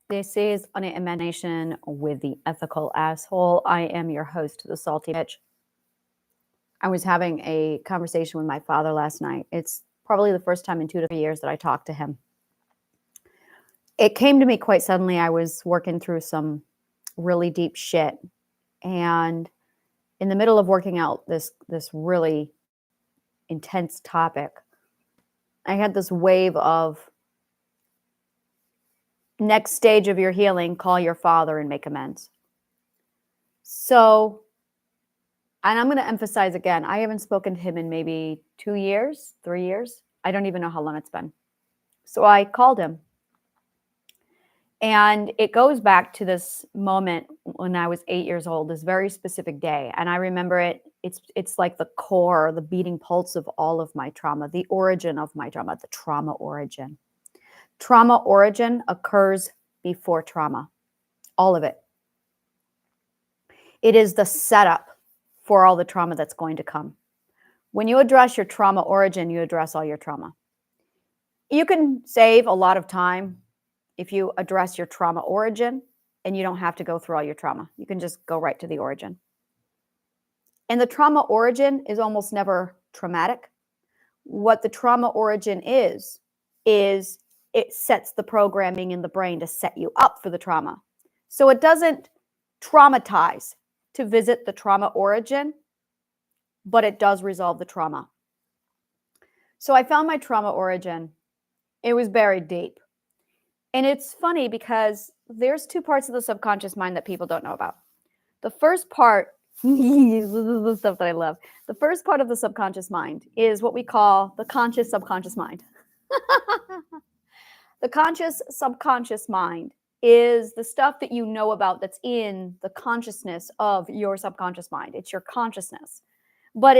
This is an emanation with the ethical asshole. I am your host, the salty bitch. I was having a conversation with my father last night. It's probably the first time in 2 to 3 years that I talked to him. It came to me quite suddenly. I was working through some really deep shit, and in the middle of working out this really intense topic, I had this wave of next stage of your healing, call your father and make amends. So, and I'm going to emphasize again, I haven't spoken to him in maybe 2 years, 3 years. I don't even know how long it's been. So I called him. And it goes back to this moment when I was 8 years old, this very specific day. And I remember it. It's like the core, the beating pulse of all of my trauma, the origin of my trauma, the trauma origin. Trauma origin occurs before trauma, all of it. It is the setup for all the trauma that's going to come. When you address your trauma origin, you address all your trauma. You can save a lot of time if you address your trauma origin, and you don't have to go through all your trauma. You can just go right to the origin. And the trauma origin is almost never traumatic. What the trauma origin is it sets the programming in the brain to set you up for the trauma. So it doesn't traumatize to visit the trauma origin, but it does resolve the trauma. So I found my trauma origin. It was buried deep. And it's funny because there's two parts of the subconscious mind that people don't know about. The first part, this is the stuff that I love. The first part of the subconscious mind is what we call the conscious subconscious mind. The conscious subconscious mind is the stuff that you know about that's in the consciousness of your subconscious mind. It's your consciousness. But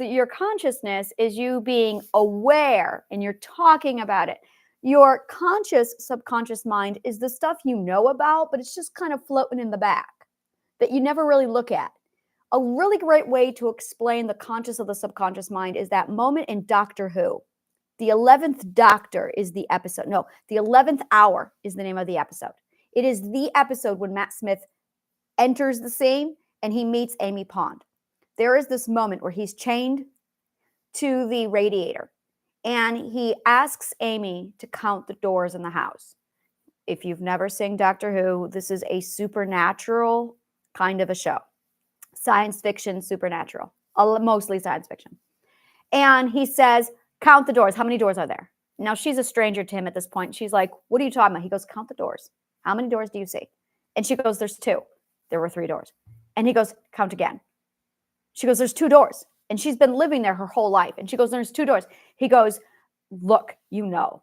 your consciousness is you being aware and you're talking about it. Your conscious subconscious mind is the stuff you know about, but it's just kind of floating in the back that you never really look at. A really great way to explain the conscious of the subconscious mind is that moment in Doctor Who. The 11th Doctor is the episode. No, the 11th Hour is the name of the episode. It is the episode when Matt Smith enters the scene and he meets Amy Pond. There is this moment where he's chained to the radiator and he asks Amy to count the doors in the house. If you've never seen Doctor Who, this is a supernatural kind of a show. Science fiction, supernatural, mostly science fiction. And he says, count the doors. How many doors are there? Now, she's a stranger to him at this point. She's like, what are you talking about? He goes, count the doors. How many doors do you see? And she goes, there's 2. There were 3 doors. And he goes, count again. She goes, there's 2 doors. And she's been living there her whole life. And she goes, there's 2 doors. He goes, look, you know.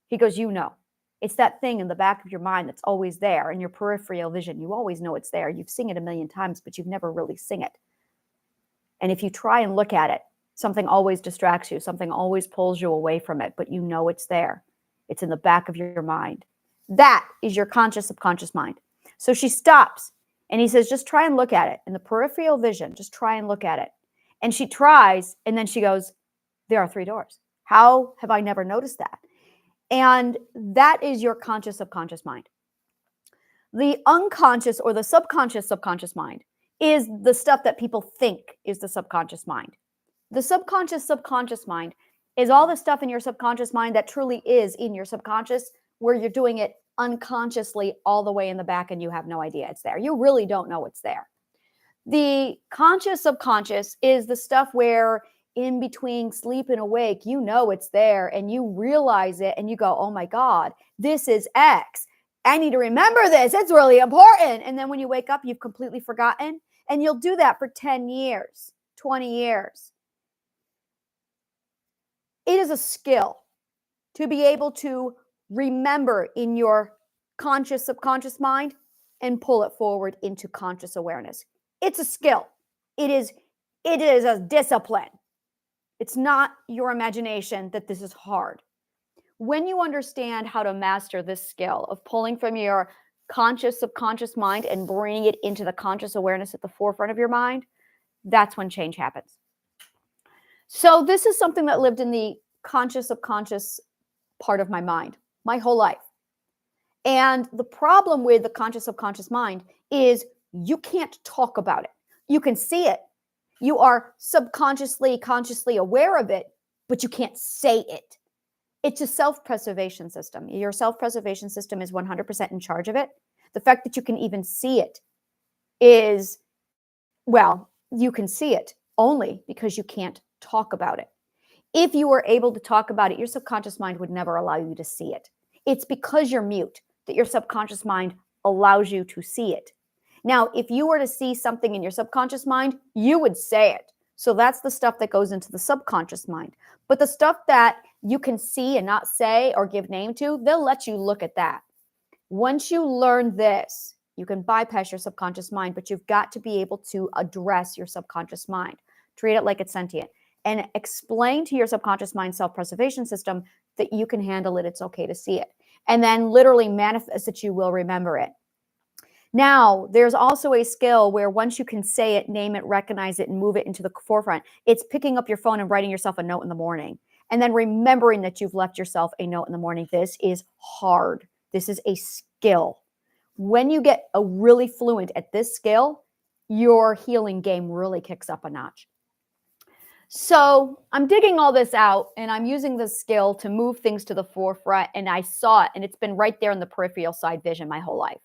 He goes, you know. It's that thing in the back of your mind that's always there in your peripheral vision. You always know it's there. You've seen it a million times, but you've never really seen it. And if you try and look at it, something always distracts you. Something always pulls you away from it, but you know it's there. It's in the back of your mind. That is your conscious subconscious mind. So she stops and he says, just try and look at it. In the peripheral vision, just try and look at it. And she tries, and then she goes, there are 3 doors. How have I never noticed that? And that is your conscious subconscious mind. The unconscious or the subconscious subconscious mind is the stuff that people think is the subconscious mind. The subconscious subconscious mind is all the stuff in your subconscious mind that truly is in your subconscious, where you're doing it unconsciously all the way in the back and you have no idea it's there. You really don't know it's there. The conscious subconscious is the stuff where in between sleep and awake, you know it's there and you realize it and you go, oh my God, this is X. I need to remember this. It's really important. And then when you wake up, you've completely forgotten. And you'll do that for 10 years, 20 years. It is a skill to be able to remember in your conscious subconscious mind and pull it forward into conscious awareness. It's a skill. It is a discipline. It's not your imagination that this is hard. When you understand how to master this skill of pulling from your conscious subconscious mind and bringing it into the conscious awareness at the forefront of your mind, that's when change happens. So this is something that lived in the conscious subconscious part of my mind my whole life. And the problem with the conscious subconscious mind is you can't talk about it. You can see it. You are subconsciously, consciously aware of it, but you can't say it. It's a self-preservation system. Your self-preservation system is 100% in charge of it. The fact that you can even see it is, well, you can see it only because you can't talk about it. If you were able to talk about it, your subconscious mind would never allow you to see it. It's because you're mute that your subconscious mind allows you to see it. Now, if you were to see something in your subconscious mind, you would say it. So that's the stuff that goes into the subconscious mind. But the stuff that you can see and not say or give name to, they'll let you look at that. Once you learn this, you can bypass your subconscious mind, but you've got to be able to address your subconscious mind. Treat it like it's sentient and explain to your subconscious mind self-preservation system that you can handle it, it's okay to see it. And then literally manifest that you will remember it. Now, there's also a skill where once you can say it, name it, recognize it, and move it into the forefront, it's picking up your phone and writing yourself a note in the morning. And then remembering that you've left yourself a note in the morning. This is hard. This is a skill. When you get really fluent at this skill, your healing game really kicks up a notch. So I'm digging all this out and I'm using this skill to move things to the forefront. And I saw it and it's been right there in the peripheral side vision my whole life.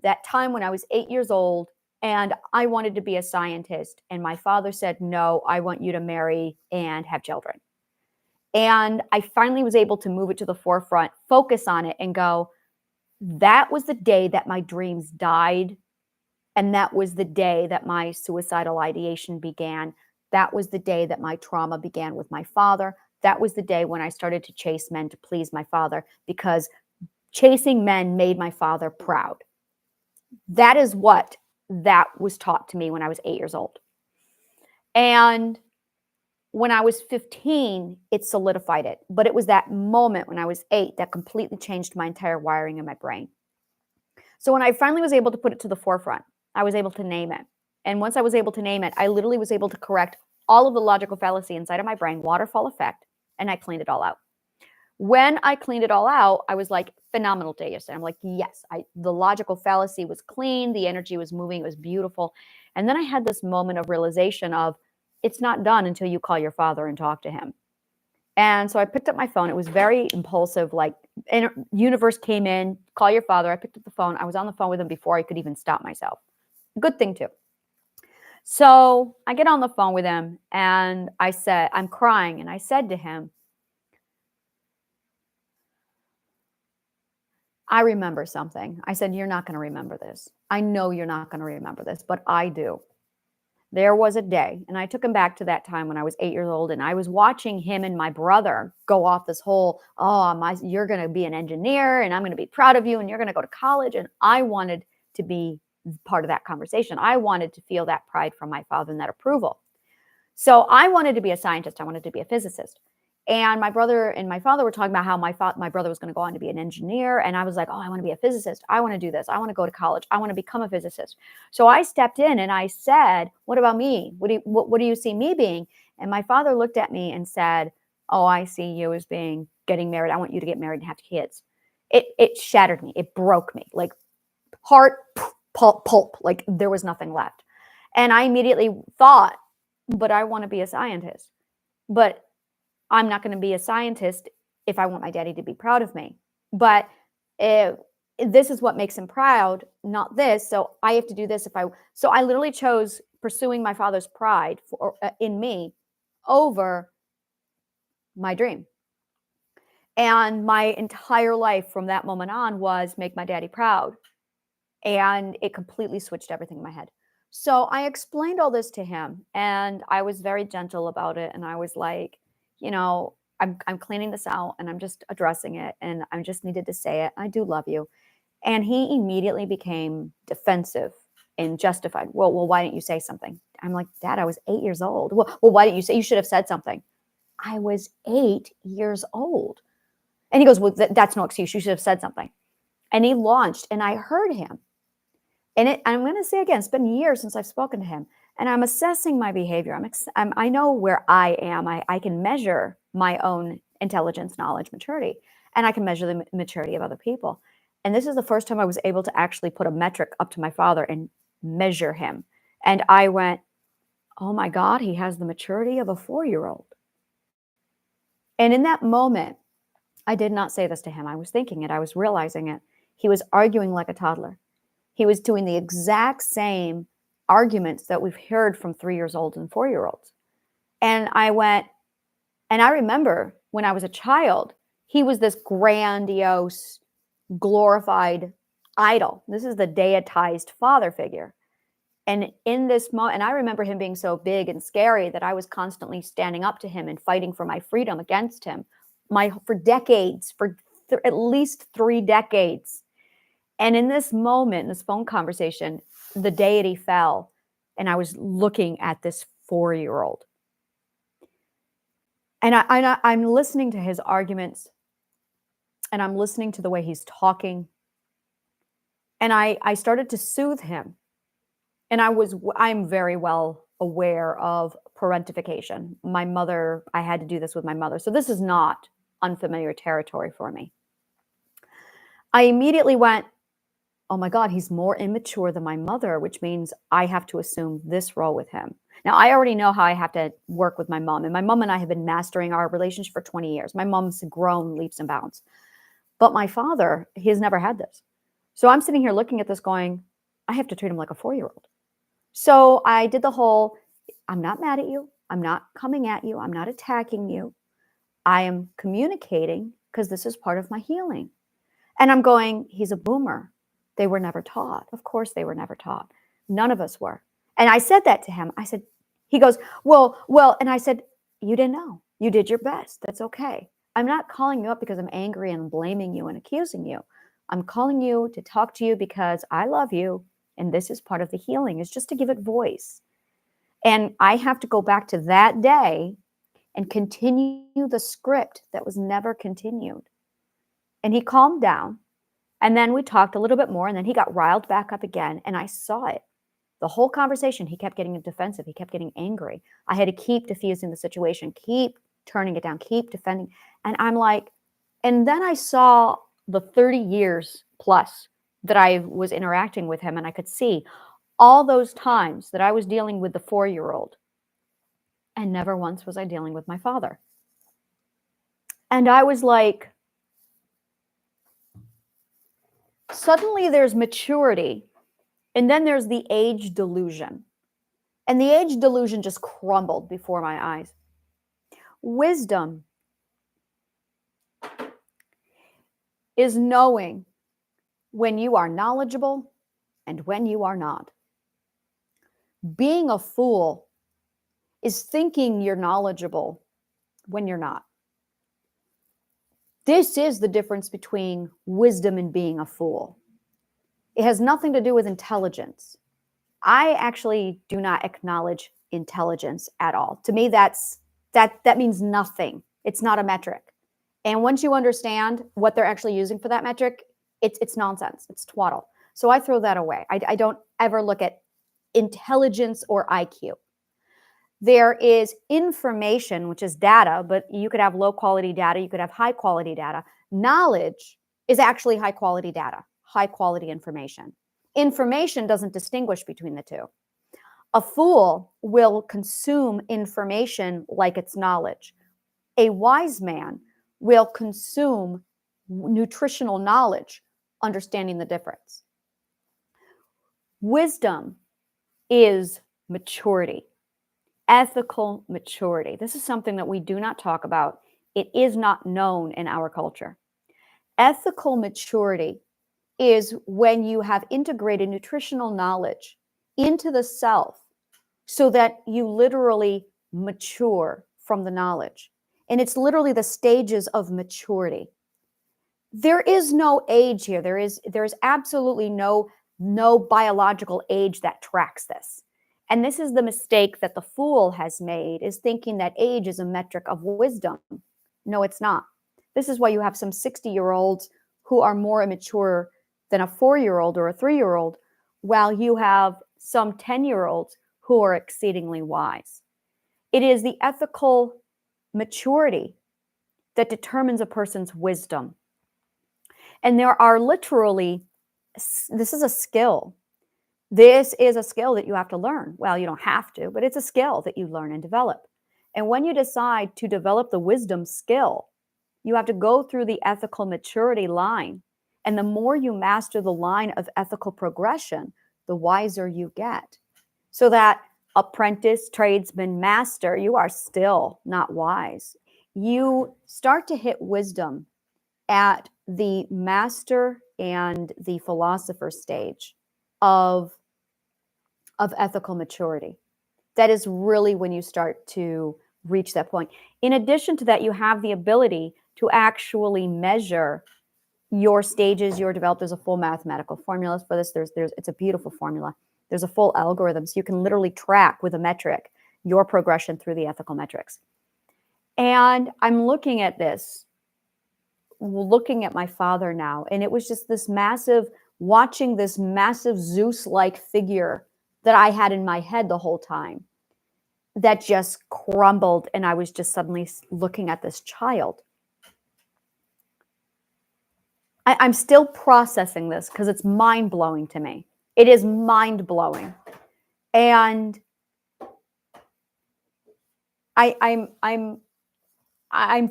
That time when I was 8 years old and I wanted to be a scientist. And my father said, no, I want you to marry and have children. And I finally was able to move it to the forefront, focus on it and go, that was the day that my dreams died. And that was the day that my suicidal ideation began. That was the day that my trauma began with my father. That was the day when I started to chase men to please my father because chasing men made my father proud. That is what that was taught to me when I was 8 years old. And when I was 15, it solidified it. But it was that moment when I was 8 that completely changed my entire wiring in my brain. So when I finally was able to put it to the forefront, I was able to name it. And once I was able to name it, I literally was able to correct all of the logical fallacy inside of my brain, waterfall effect, and I cleaned it all out. When I cleaned it all out, I was like, phenomenal day yesterday. I'm like, yes, the logical fallacy was clean. The energy was moving. It was beautiful. And then I had this moment of realization of it's not done until you call your father and talk to him. And so I picked up my phone. It was very impulsive, like universe came in, call your father. I picked up the phone. I was on the phone with him before I could even stop myself. Good thing too. So I get on the phone with him and I said, I'm crying. And I said to him, I remember something. I said, you're not going to remember this. I know you're not going to remember this, but I do. There was a day, and I took him back to that time when I was 8 years old, and I was watching him and my brother go off this whole, you're going to be an engineer, and I'm going to be proud of you, and you're going to go to college. And I wanted to be part of that conversation. I wanted to feel that pride from my father and that approval. So I wanted to be a scientist. I wanted to be a physicist. And my brother and my father were talking about how my brother was going to go on to be an engineer. And I was like, oh, I want to be a physicist. I want to do this. I want to go to college. I want to become a physicist. So I stepped in and I said, what about me? What do you see me being? And my father looked at me and said, oh, I see you as getting married. I want you to get married and have kids. It shattered me. It broke me. Like heart, pulp, like there was nothing left. And I immediately thought, but I want to be a scientist. But I'm not going to be a scientist if I want my daddy to be proud of me. But this is what makes him proud, not this. So I have to do this So I literally chose pursuing my father's pride in me over my dream. And my entire life from that moment on was make my daddy proud. And it completely switched everything in my head. So I explained all this to him and I was very gentle about it. And I was like, I'm cleaning this out and I'm just addressing it and I just needed to say it. I do love you. And he immediately became defensive and justified. Well, why didn't you say something? I'm like, Dad, I was 8 years old. Well, why didn't you say? You should have said something. I was 8 years old. And he goes, well, that's no excuse. You should have said something. And he launched and I heard him. And I'm going to say again, it's been years since I've spoken to him. And I'm assessing my behavior. I know where I am. I can measure my own intelligence, knowledge, maturity, and I can measure the maturity of other people. And this is the first time I was able to actually put a metric up to my father and measure him. And I went, oh my God, he has the maturity of a 4-year-old. And in that moment, I did not say this to him. I was thinking it. I was realizing it. He was arguing like a toddler. He was doing the exact same arguments that we've heard from 3 years old and 4-year-olds. And I went, and I remember when I was a child, he was this grandiose, glorified idol. This is the deitized father figure. And in this moment, and I remember him being so big and scary that I was constantly standing up to him and fighting for my freedom against him, for decades, for at least 3 decades. And in this moment, in this phone conversation, the deity fell, and I was looking at this 4-year-old. And I'm listening to his arguments, and I'm listening to the way he's talking. And I started to soothe him. And I'm very well aware of parentification. My mother, I had to do this with my mother. So this is not unfamiliar territory for me. I immediately went, oh my God, he's more immature than my mother, which means I have to assume this role with him. Now, I already know how I have to work with my mom. And my mom and I have been mastering our relationship for 20 years. My mom's grown leaps and bounds. But my father, he has never had this. So I'm sitting here looking at this going, I have to treat him like a 4-year-old. So I did the whole, I'm not mad at you. I'm not coming at you. I'm not attacking you. I am communicating because this is part of my healing. And I'm going, he's a boomer. They were never taught. Of course they were never taught. None of us were. And I said that to him. I said, he goes, well, and I said, you didn't know. You did your best. That's okay. I'm not calling you up because I'm angry and blaming you and accusing you. I'm calling you to talk to you because I love you. And this is part of the healing, is just to give it voice. And I have to go back to that day and continue the script that was never continued. And he calmed down. And then we talked a little bit more. And then he got riled back up again. And I saw it. The whole conversation, he kept getting defensive. He kept getting angry. I had to keep diffusing the situation, keep turning it down, keep defending. And I'm like, and then I saw the 30 years plus that I was interacting with him, and I could see all those times that I was dealing with the 4-year-old, and never once was I dealing with my father. And I was like, suddenly there's maturity, and then there's the age delusion. And the age delusion just crumbled before my eyes. Wisdom is knowing when you are knowledgeable and when you are not. Being a fool is thinking you're knowledgeable when you're not. This is the difference between wisdom and being a fool. It has nothing to do with intelligence. I actually do not acknowledge intelligence at all. To me, that means nothing. It's not a metric. And once you understand what they're actually using for that metric, it's nonsense. It's twaddle. So I throw that away. I don't ever look at intelligence or IQ. There is information, which is data, but you could have low quality data. You could have high quality data. Knowledge is actually high quality data, high quality information. Information doesn't distinguish between the two. A fool will consume information like it's knowledge. A wise man will consume nutritional knowledge, understanding the difference. Wisdom is maturity, ethical maturity. This is something that we do not talk about. It is not known in our culture. Ethical maturity is when you have integrated nutritional knowledge into the self so that you literally mature from the knowledge. And it's literally the stages of maturity. There is no age here. There is absolutely no biological age that tracks this. And this is the mistake that the fool has made, is thinking that age is a metric of wisdom. No, it's not. This is why you have some 60-year-olds who are more immature than a 4-year-old or a 3-year-old, while you have some 10-year-olds who are exceedingly wise. It is the ethical maturity that determines a person's wisdom. And there are literally, this is a skill. This is a skill that you have to learn. Well, you don't have to, but it's a skill that you learn and develop. And when you decide to develop the wisdom skill, you have to go through the ethical maturity line. And the more you master the line of ethical progression, the wiser you get. So that apprentice, tradesman, master, you are still not wise. You start to hit wisdom at the master and the philosopher stage of ethical maturity. That is really when you start to reach that point. In addition to that, you have the ability to actually measure your stages, your developed. There's a full mathematical formula for this. It's a beautiful formula. There's a full algorithm. So you can literally track with a metric your progression through the ethical metrics. And I'm looking at this, looking at my father now, and it was just this massive, watching this massive Zeus-like figure that I had in my head the whole time that just crumbled, and I was just suddenly looking at this child. I'm still processing this because it's mind-blowing to me. It is mind-blowing. And I'm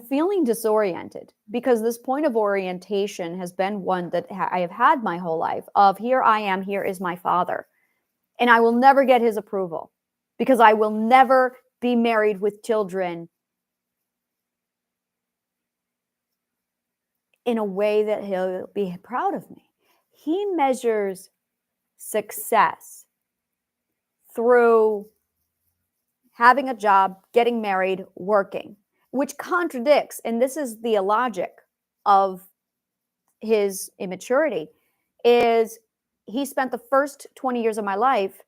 feeling disoriented because this point of orientation has been one that I have had my whole life of here I am, here is my father. And I will never get his approval because I will never be married with children in a way that he'll be proud of me. He measures success through having a job, getting married, working, which contradicts, and this is the illogic of his immaturity, is he spent the first 20 years of my life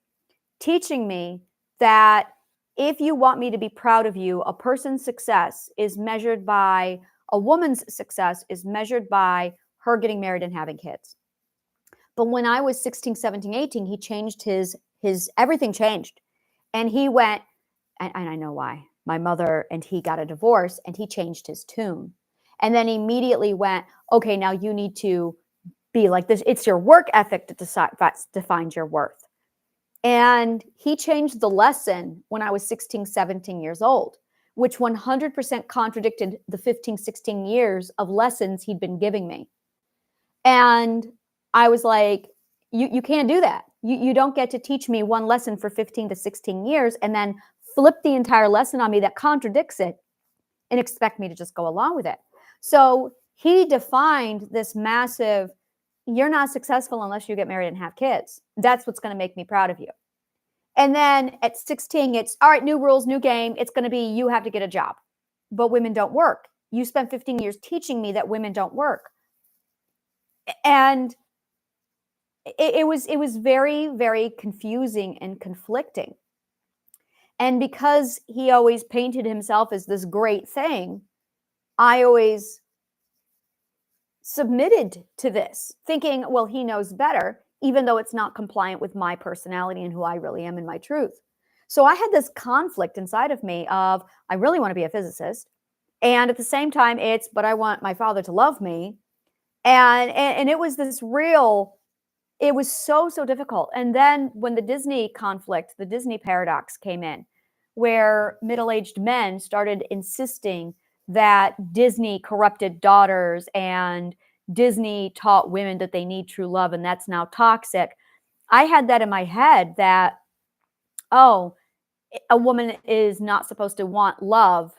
teaching me that if you want me to be proud of you, a person's success is measured by, a woman's success is measured by her getting married and having kids. But when I was 16, 17, 18, he changed his everything changed. And he went, and I know why. My mother and he got a divorce and he changed his tune. And then immediately went, okay, now you need to be like this. It's your work ethic that defines your worth. And he changed the lesson when I was 16, 17 years old, which 100% contradicted the 15, 16 years of lessons he'd been giving me. And I was like, you can't do that. You don't get to teach me one lesson for 15 to 16 years and then flip the entire lesson on me that contradicts it and expect me to just go along with it. So he defined this massive, you're not successful unless you get married and have kids. That's what's going to make me proud of you. And then at 16, it's all right, new rules, new game. It's going to be you have to get a job. But women don't work. You spent 15 years teaching me that women don't work. And it was very, very confusing and conflicting. And because he always painted himself as this great thing, I always submitted to this, thinking, well, he knows better, even though it's not compliant with my personality and who I really am and my truth. So I had this conflict inside of me of, I really want to be a physicist. And at the same time, but I want my father to love me. And it was this real, it was so difficult. And then when the Disney conflict, the Disney paradox came in, where middle-aged men started insisting that Disney corrupted daughters and Disney taught women that they need true love and that's now toxic. I had that in my head that, oh, a woman is not supposed to want love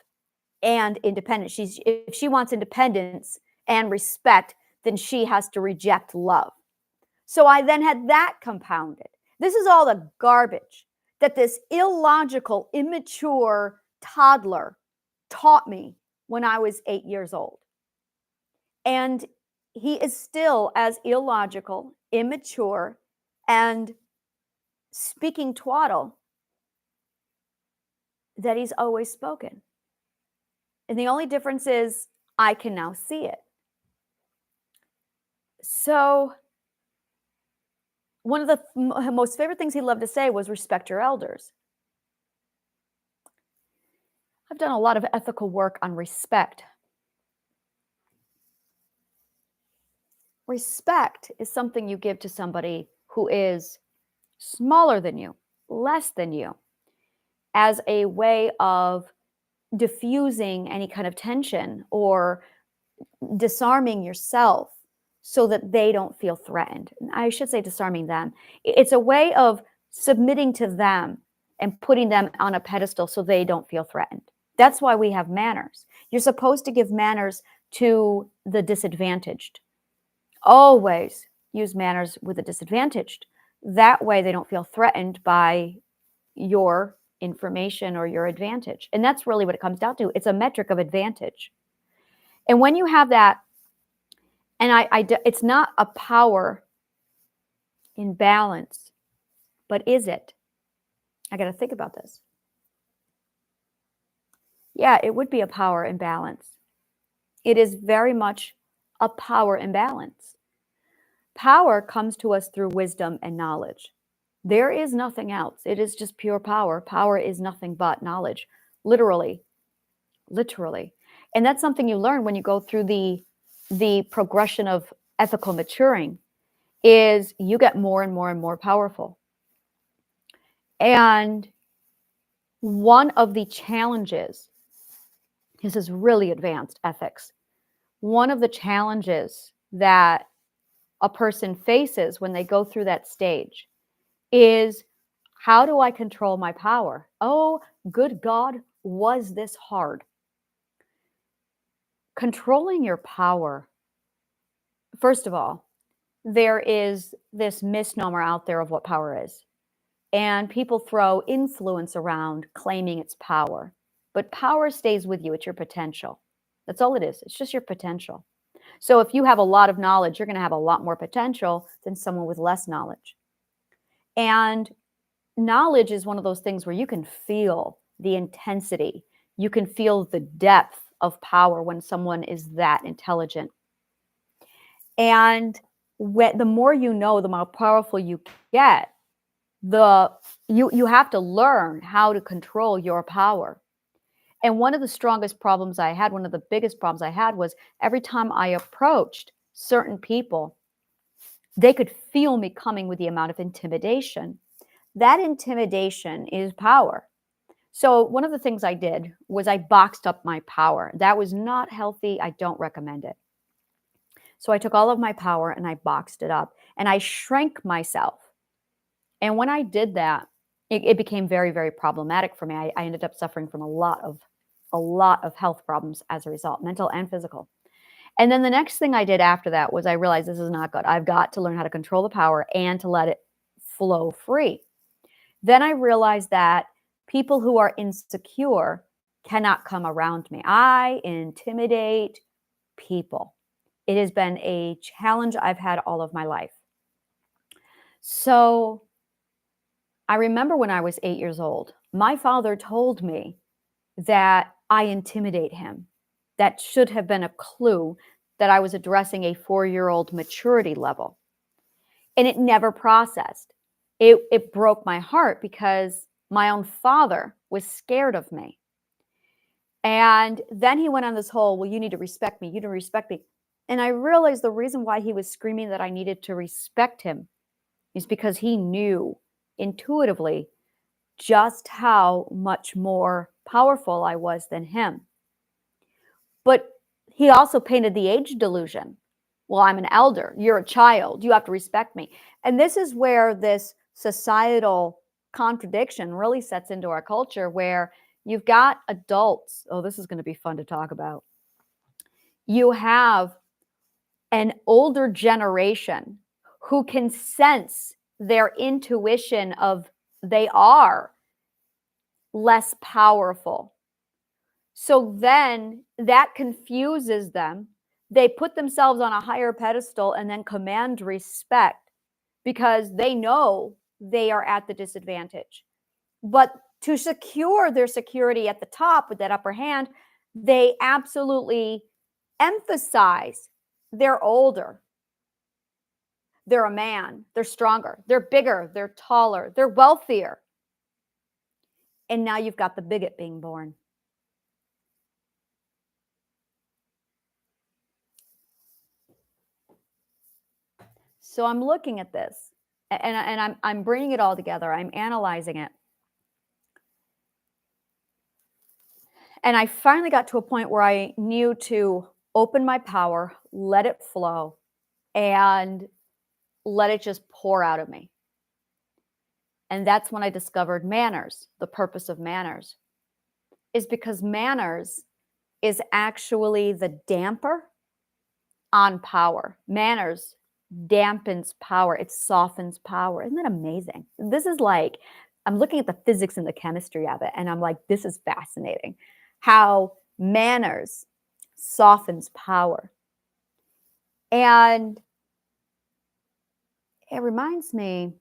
and independence. If she wants independence and respect, then she has to reject love. So I then had that compounded. This is all the garbage that this illogical, immature toddler taught me when I was 8 years old. And he is still as illogical, immature, and speaking twaddle that he's always spoken. And the only difference is I can now see it. So one of the most favorite things he loved to say was respect your elders. I've done a lot of ethical work on respect. Respect is something you give to somebody who is smaller than you, less than you, as a way of diffusing any kind of tension or disarming yourself so that they don't feel threatened. I should say disarming them. It's a way of submitting to them and putting them on a pedestal so they don't feel threatened. That's why we have manners. You're supposed to give manners to the disadvantaged. Always use manners with the disadvantaged. That way they don't feel threatened by your information or your advantage. And that's really what it comes down to. It's a metric of advantage. And when you have that, and it's not a power imbalance, but is it? I got to think about this. Yeah, it would be a power imbalance. It is very much a power imbalance. Power comes to us through wisdom and knowledge. There is nothing else. It is just pure power. Power is nothing but knowledge, literally. And that's something you learn when you go through the progression of ethical maturing, is you get more and more and more powerful. And one of the challenges, this is really advanced ethics, one of the challenges that a person faces when they go through that stage is, how do I control my power? Oh, good God, was this hard? Controlling your power, first of all, there is this misnomer out there of what power is. And people throw influence around claiming it's power. But power stays with you. It's your potential. That's all it is. It's just your potential. So if you have a lot of knowledge, you're going to have a lot more potential than someone with less knowledge. And knowledge is one of those things where you can feel the intensity. You can feel the depth of power when someone is that intelligent. And the more you know, the more powerful you get. You have to learn how to control your power. And one of the strongest problems I had, one of the biggest problems I had, was every time I approached certain people, they could feel me coming with the amount of intimidation. That intimidation is power. So one of the things I did was I boxed up my power. That was not healthy. I don't recommend it. So I took all of my power and I boxed it up and I shrank myself. And when I did that, it became very, very problematic for me. I ended up suffering from a lot of health problems as a result, mental and physical. And then the next thing I did after that was I realized this is not good. I've got to learn how to control the power and to let it flow free. Then I realized that people who are insecure cannot come around me. I intimidate people. It has been a challenge I've had all of my life. So I remember when I was 8 years old, my father told me that I intimidate him. That should have been a clue that I was addressing a 4-year-old maturity level. And it never processed. It broke my heart because my own father was scared of me. And then he went on this whole, well, you need to respect me. You need to respect me. And I realized the reason why he was screaming that I needed to respect him is because he knew intuitively just how much more powerful I was than him. But he also painted the age delusion. Well, I'm an elder. You're a child. You have to respect me. And this is where this societal contradiction really sets into our culture, where you've got adults. Oh, this is going to be fun to talk about. You have an older generation who can sense their intuition of they are less powerful. So then that confuses them. They put themselves on a higher pedestal and then command respect because they know they are at the disadvantage. But to secure their security at the top with that upper hand, they absolutely emphasize they're older. They're a man. They're stronger. They're bigger. They're taller. They're wealthier. And now you've got the bigot being born. So I'm looking at this and I'm bringing it all together. I'm analyzing it. And I finally got to a point where I knew to open my power, let it flow, and let it just pour out of me. And that's when I discovered manners. The purpose of manners is because manners is actually the damper on power. Manners dampens power. It softens power. Isn't that amazing? This is like, I'm looking at the physics and the chemistry of it, and I'm like, this is fascinating. How manners softens power. And it reminds me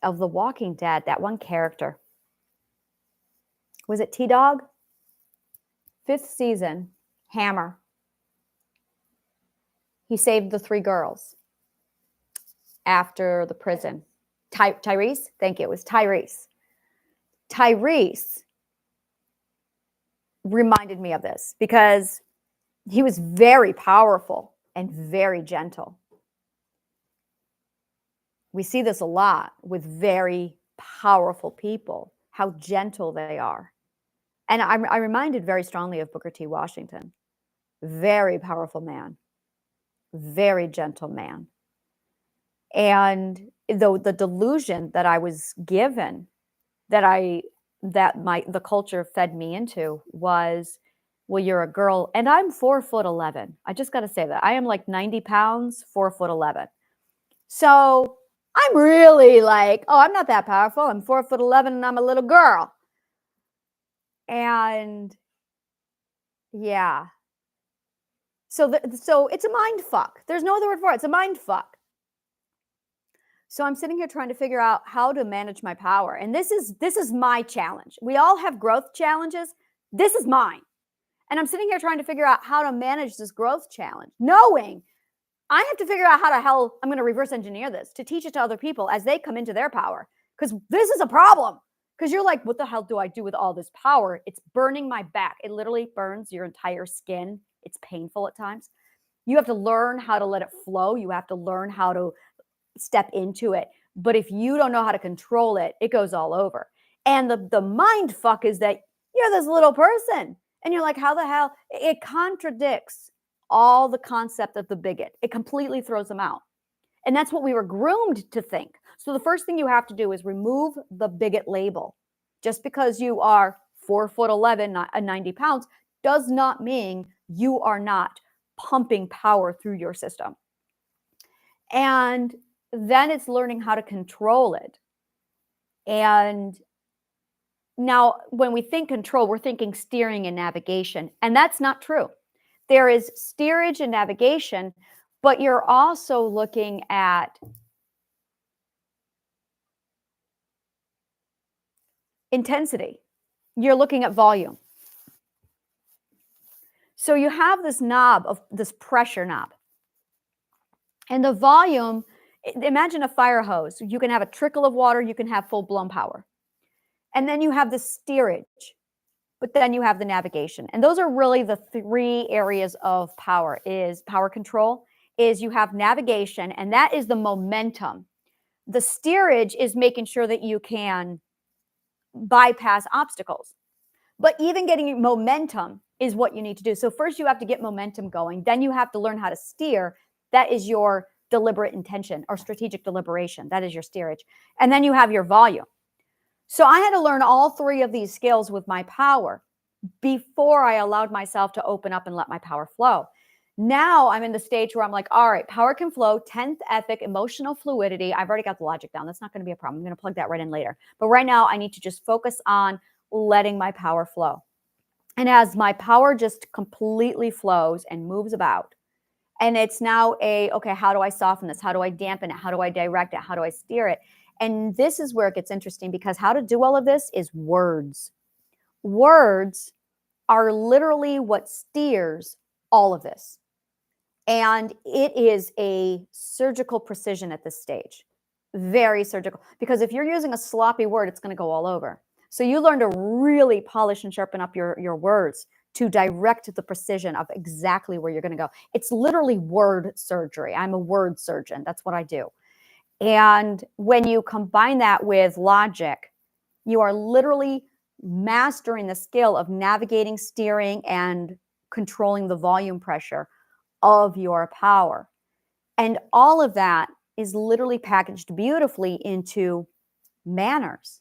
of The Walking Dead, that one character. Was it T-Dog? 5th season, Hammer. He saved the 3 girls after the prison. Tyrese? Thank you. It was Tyrese. Tyrese reminded me of this because he was very powerful and very gentle. We see this a lot with very powerful people, how gentle they are. And I reminded very strongly of Booker T. Washington. Very powerful man, very gentle man. And though the delusion that I was given, the culture fed me into was, well, you're a girl, and I'm 4'11". I just got to say that I am like 90 pounds, 4'11". So I'm really like, oh, I'm not that powerful. I'm 4'11" and I'm a little girl. And yeah. So it's a mind fuck. There's no other word for it. It's a mind fuck. So I'm sitting here trying to figure out how to manage my power. And this is my challenge. We all have growth challenges. This is mine. And I'm sitting here trying to figure out how to manage this growth challenge, knowing I have to figure out how the hell I'm going to reverse engineer this to teach it to other people as they come into their power. Because this is a problem. Because you're like, what the hell do I do with all this power? It's burning my back. It literally burns your entire skin. It's painful at times. You have to learn how to let it flow. You have to learn how to step into it. But if you don't know how to control it, it goes all over. And the mind fuck is that you're this little person. And you're like, how the hell? It contradicts all the concept of the bigot. It completely throws them out. And that's what we were groomed to think. So the first thing you have to do is remove the bigot label. Just because you are 4'11", 90 pounds, does not mean you are not pumping power through your system. And then it's learning how to control it. And now when we think control, we're thinking steering and navigation. And that's not true. There is steerage and navigation, but you're also looking at intensity. You're looking at volume. So you have this knob, of this pressure knob. And the volume, imagine a fire hose. You can have a trickle of water, you can have full-blown power. And then you have the steerage, but then you have the navigation. And those are really the 3 areas of power. Is power control, is you have navigation, and that is the momentum. The steerage is making sure that you can bypass obstacles. But even getting momentum is what you need to do. So first you have to get momentum going. Then you have to learn how to steer. That is your deliberate intention or strategic deliberation. That is your steerage. And then you have your volume. So I had to learn all 3 of these skills with my power before I allowed myself to open up and let my power flow. Now I'm in the stage where I'm like, all right, power can flow, 10th ethic, emotional fluidity. I've already got the logic down. That's not going to be a problem. I'm going to plug that right in later. But right now I need to just focus on letting my power flow. And as my power just completely flows and moves about, and it's now okay, how do I soften this? How do I dampen it? How do I direct it? How do I steer it? And this is where it gets interesting, because how to do all of this is words. Words are literally what steers all of this. And it is a surgical precision at this stage. Very surgical. Because if you're using a sloppy word, it's going to go all over. So you learn to really polish and sharpen up your words to direct the precision of exactly where you're going to go. It's literally word surgery. I'm a word surgeon. That's what I do. And when you combine that with logic, you are literally mastering the skill of navigating, steering, and controlling the volume pressure of your power. And all of that is literally packaged beautifully into manners.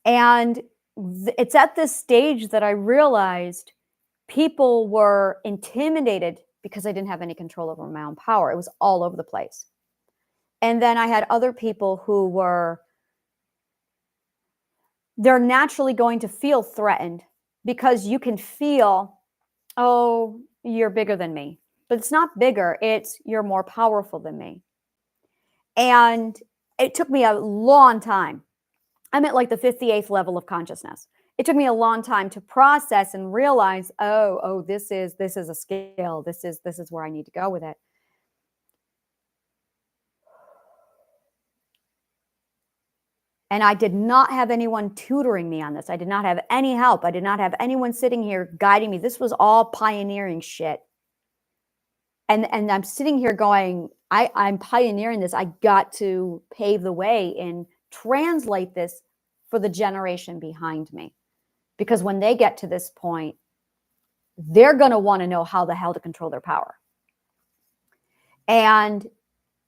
And it's at this stage that I realized people were intimidated because I didn't have any control over my own power. It was all over the place. And then I had other people who they're naturally going to feel threatened because you can feel, oh, you're bigger than me. But it's not bigger, it's you're more powerful than me. And it took me a long time. I'm at like the 58th level of consciousness. It took me a long time to process and realize, oh, this is a skill. This is where I need to go with it. And I did not have anyone tutoring me on this. I did not have any help. I did not have anyone sitting here guiding me. This was all pioneering shit. And I'm sitting here going, I'm pioneering this. I got to pave the way and translate this for the generation behind me. Because when they get to this point, they're going to want to know how the hell to control their power. And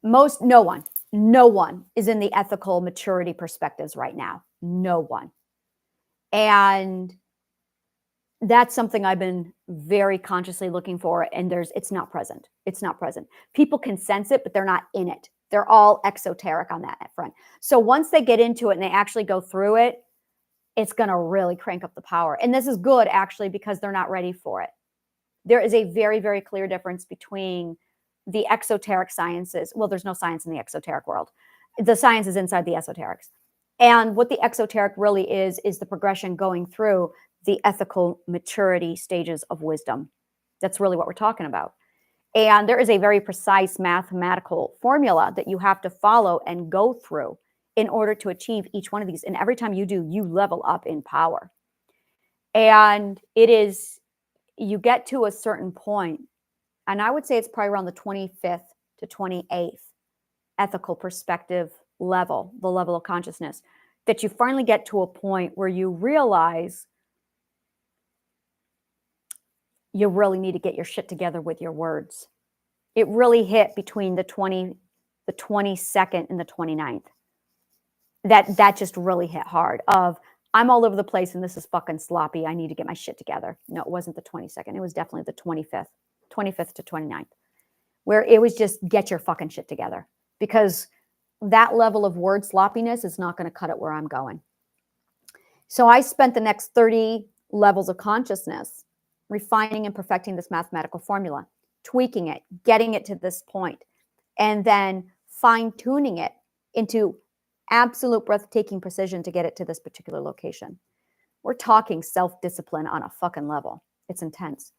no one is in the ethical maturity perspectives right now. No one. And that's something I've been very consciously looking for. And it's not present. It's not present. People can sense it, but they're not in it. They're all exoteric on that front. So once they get into it and they actually go through it, it's going to really crank up the power. And this is good, actually, because they're not ready for it. There is a very, very clear difference between the exoteric sciences. Well, there's no science in the exoteric world. The science is inside the esoterics. And what the exoteric really is the progression going through the ethical maturity stages of wisdom. That's really what we're talking about. And there is a very precise mathematical formula that you have to follow and go through in order to achieve each one of these. And every time you do, you level up in power. And you get to a certain point, and I would say it's probably around the 25th to 28th ethical perspective level, the level of consciousness, that you finally get to a point where you realize you really need to get your shit together with your words. It really hit between the 22nd and the 29th. That just really hit hard of, I'm all over the place and this is fucking sloppy. I need to get my shit together. No, it wasn't the 22nd. It was definitely the 25th to 29th, where it was just get your fucking shit together, because that level of word sloppiness is not going to cut it where I'm going. So I spent the next 30 levels of consciousness refining and perfecting this mathematical formula, tweaking it, getting it to this point, and then fine-tuning it into absolute breathtaking precision to get it to this particular location. We're talking self-discipline on a fucking level. It's intense.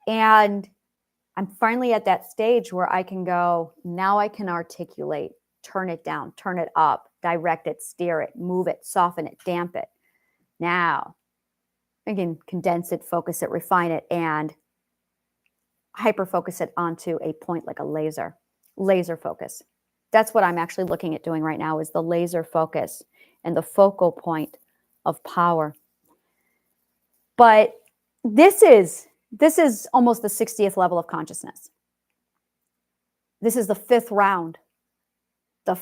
And I'm finally at that stage where I can go, now I can articulate, turn it down, turn it up, direct it, steer it, move it, soften it, damp it. Now I can condense it, focus it, refine it, and hyper-focus it onto a point like a laser focus. That's what I'm actually looking at doing right now, is the laser focus and the focal point of power. But this is almost the 60th level of consciousness. This is the fifth round of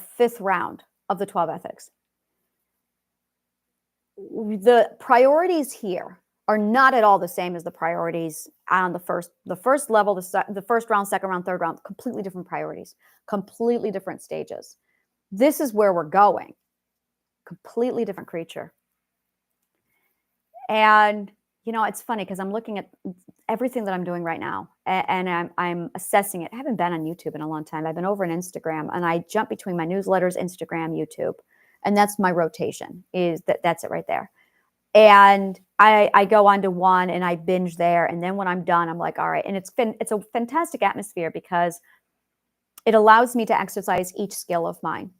the 12 ethics. The priorities here are not at all the same as the priorities on the first level, the first round, second round, third round, completely different priorities, completely different stages. This is where we're going. Completely different creature. And, it's funny because I'm looking at everything that I'm doing right now, and I'm assessing it. I haven't been on YouTube in a long time. I've been over on Instagram, and I jump between my newsletters, Instagram, YouTube, and that's my rotation. That's it right there. And I go on to one and I binge there, and then when I'm done, I'm like, all right. And it's a fantastic atmosphere because it allows me to exercise each skill of mine.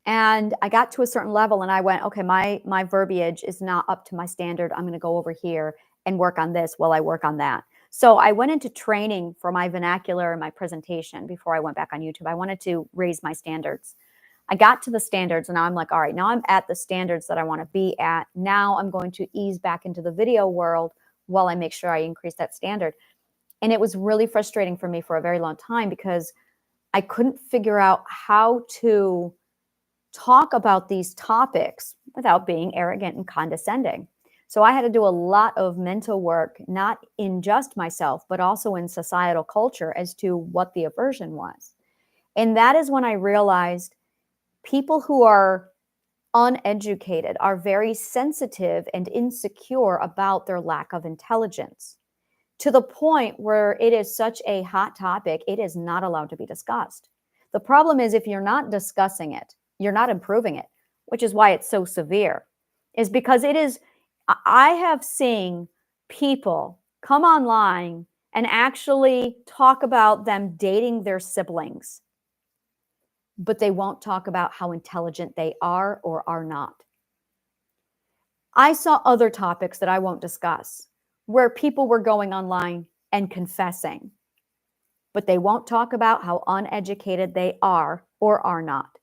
And I got to a certain level and I went, okay, my verbiage is not up to my standard. I'm going to go over here and work on this while I work on that. So I went into training for my vernacular and my presentation before I went back on YouTube. I wanted to raise my standards. I got to the standards and now I'm like, all right, now I'm at the standards that I want to be at. Now I'm going to ease back into the video world while I make sure I increase that standard. And it was really frustrating for me for a very long time because I couldn't figure out how to talk about these topics without being arrogant and condescending. So I had to do a lot of mental work, not in just myself, but also in societal culture as to what the aversion was. And that is when I realized people who are uneducated are very sensitive and insecure about their lack of intelligence to the point where it is such a hot topic, it is not allowed to be discussed. The problem is if you're not discussing it, you're not improving it, which is why it's so severe, is because it is, I have seen people come online and actually talk about them dating their siblings, but they won't talk about how intelligent they are or are not. I saw other topics that I won't discuss where people were going online and confessing, but they won't talk about how uneducated they are or are not.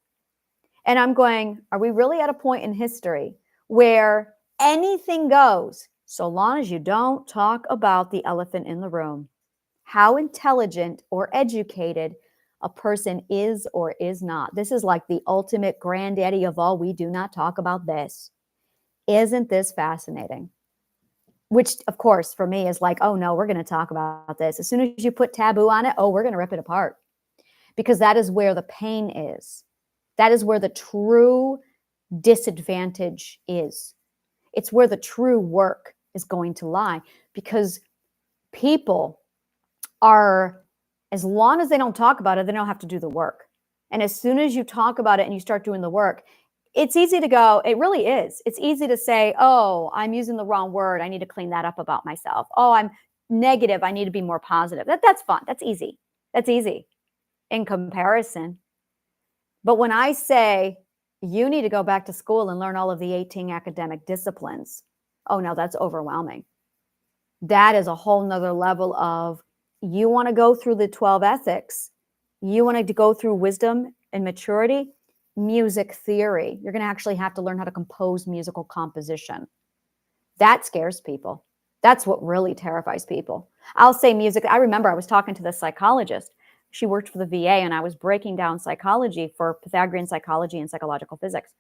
And I'm going, are we really at a point in history where anything goes so long as you don't talk about the elephant in the room, how intelligent or educated a person is or is not? This is like the ultimate granddaddy of all. We do not talk about this. Isn't this fascinating? Which, of course, for me is like, oh no, we're going to talk about this. As soon as you put taboo on it, oh, we're going to rip it apart. Because that is where the pain is. That is where the true disadvantage is. It's where the true work is going to lie. Because people are, as long as they don't talk about it, they don't have to do the work. And as soon as you talk about it and you start doing the work, it's easy to go, it really is. It's easy to say, oh, I'm using the wrong word. I need to clean that up about myself. Oh, I'm negative. I need to be more positive. That's fun. That's easy. That's easy in comparison. But when I say you need to go back to school and learn all of the 18 academic disciplines, oh no, that's overwhelming. That is a whole nother level of, you want to go through the 12 ethics, you want to go through wisdom and maturity, music theory. You're going to actually have to learn how to compose musical composition. That scares people. That's what really terrifies people. I'll say music. I remember I was talking to this psychologist. She worked for the VA and I was breaking down psychology for Pythagorean psychology and psychological physics.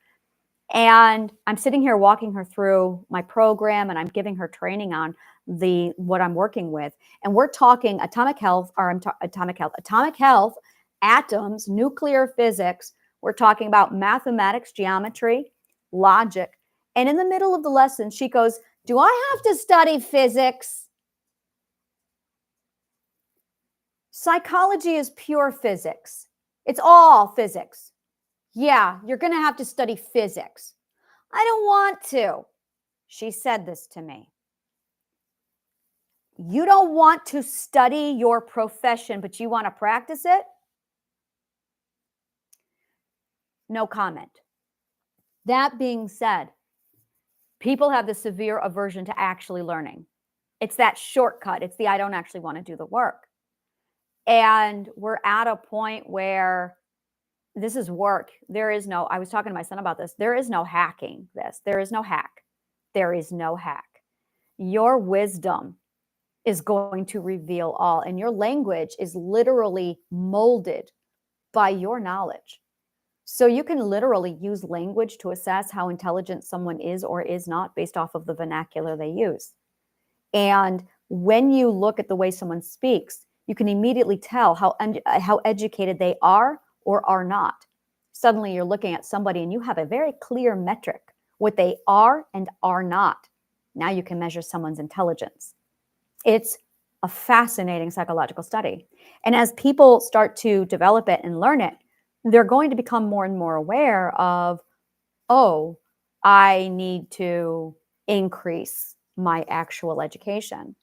And I'm sitting here walking her through my program and I'm giving her training on what I'm working with. And we're talking atomic health, atoms, nuclear physics. We're talking about mathematics, geometry, logic. And in the middle of the lesson, she goes, do I have to study physics? Psychology is pure physics. It's all physics. Yeah, you're going to have to study physics. I don't want to. She said this to me. You don't want to study your profession, but you want to practice it? No comment. That being said, people have the severe aversion to actually learning. It's that shortcut. It's the I don't actually want to do the work. And we're at a point where this is work. There is no, I was talking to my son about this. There is no hacking this. There is no hack. There is no hack. Your wisdom is going to reveal all. And your language is literally molded by your knowledge. So you can literally use language to assess how intelligent someone is or is not based off of the vernacular they use. And when you look at the way someone speaks, you can immediately tell how educated they are or are not. Suddenly you're looking at somebody and you have a very clear metric, what they are and are not. Now you can measure someone's intelligence. It's a fascinating psychological study. And as people start to develop it and learn it, they're going to become more and more aware of, oh, I need to increase my actual education.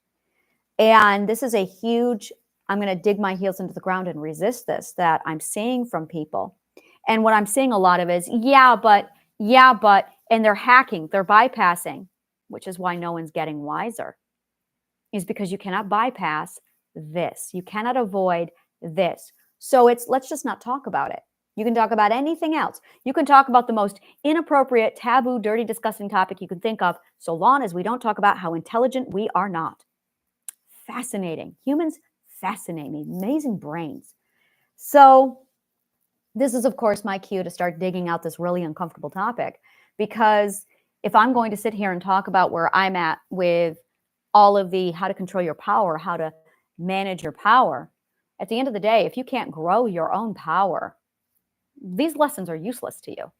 And this is a huge, I'm going to dig my heels into the ground and resist this, that I'm seeing from people. And what I'm seeing a lot of is, yeah, but, and they're hacking, they're bypassing, which is why no one's getting wiser, is because you cannot bypass this. You cannot avoid this. So let's just not talk about it. You can talk about anything else. You can talk about the most inappropriate, taboo, dirty, disgusting topic you can think of, so long as we don't talk about how intelligent we are not. Fascinating. Humans fascinate me. Amazing brains. So this is, of course, my cue to start digging out this really uncomfortable topic, because if I'm going to sit here and talk about where I'm at with all of the how to control your power, how to manage your power, at the end of the day, if you can't grow your own power, these lessons are useless to you.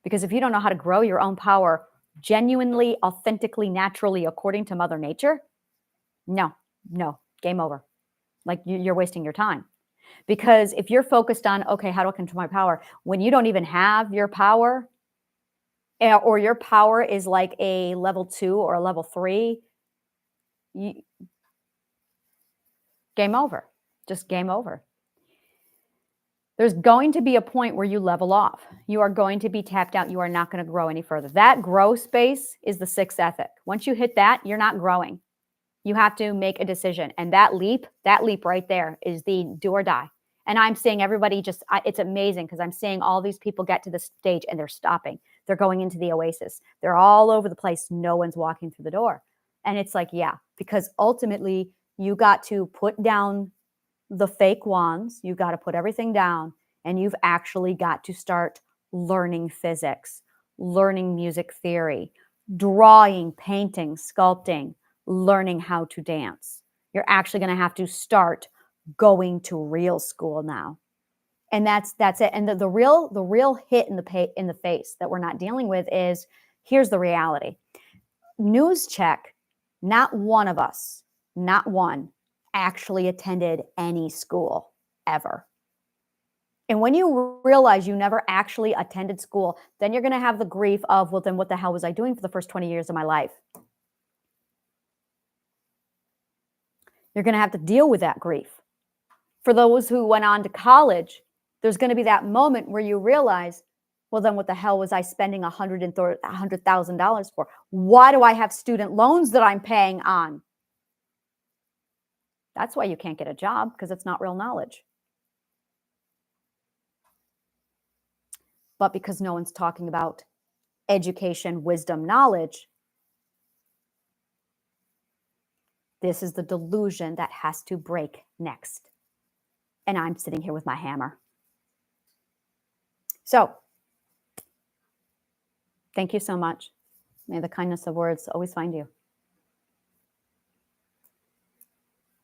Because if you don't know how to grow your own power genuinely, authentically, naturally, according to Mother Nature, no, game over. Like you're wasting your time. Because if you're focused on, okay, how do I control my power, when you don't even have your power, or your power is like a level 2 or a level 3, game over. Just game over. There's going to be a point where you level off. You are going to be tapped out. You are not going to grow any further. That growth space is the 6th ethic. Once you hit that, you're not growing. You have to make a decision. And that leap right there is the do or die. And I'm seeing everybody it's amazing, because I'm seeing all these people get to this stage and they're stopping. They're going into the oasis. They're all over the place. No one's walking through the door. And it's like, yeah, because ultimately you got to put down the fake wands. You got to put everything down, and you've actually got to start learning physics, learning music theory, drawing, painting, sculpting, learning how to dance. You're actually going to have to start going to real school now. And that's it. And the real hit in the face that we're not dealing with is, here's the reality. News check, not one of us, not one, actually attended any school ever. And when you realize you never actually attended school, then you're going to have the grief of, well, then what the hell was I doing for the first 20 years of my life? You're going to have to deal with that grief. For those who went on to college, there's going to be that moment where you realize, well, then what the hell was I spending $100,000 for? Why do I have student loans that I'm paying on? That's why you can't get a job, because it's not real knowledge. But because no one's talking about education, wisdom, knowledge, this is the delusion that has to break next. And I'm sitting here with my hammer. So, thank you so much. May the kindness of words always find you.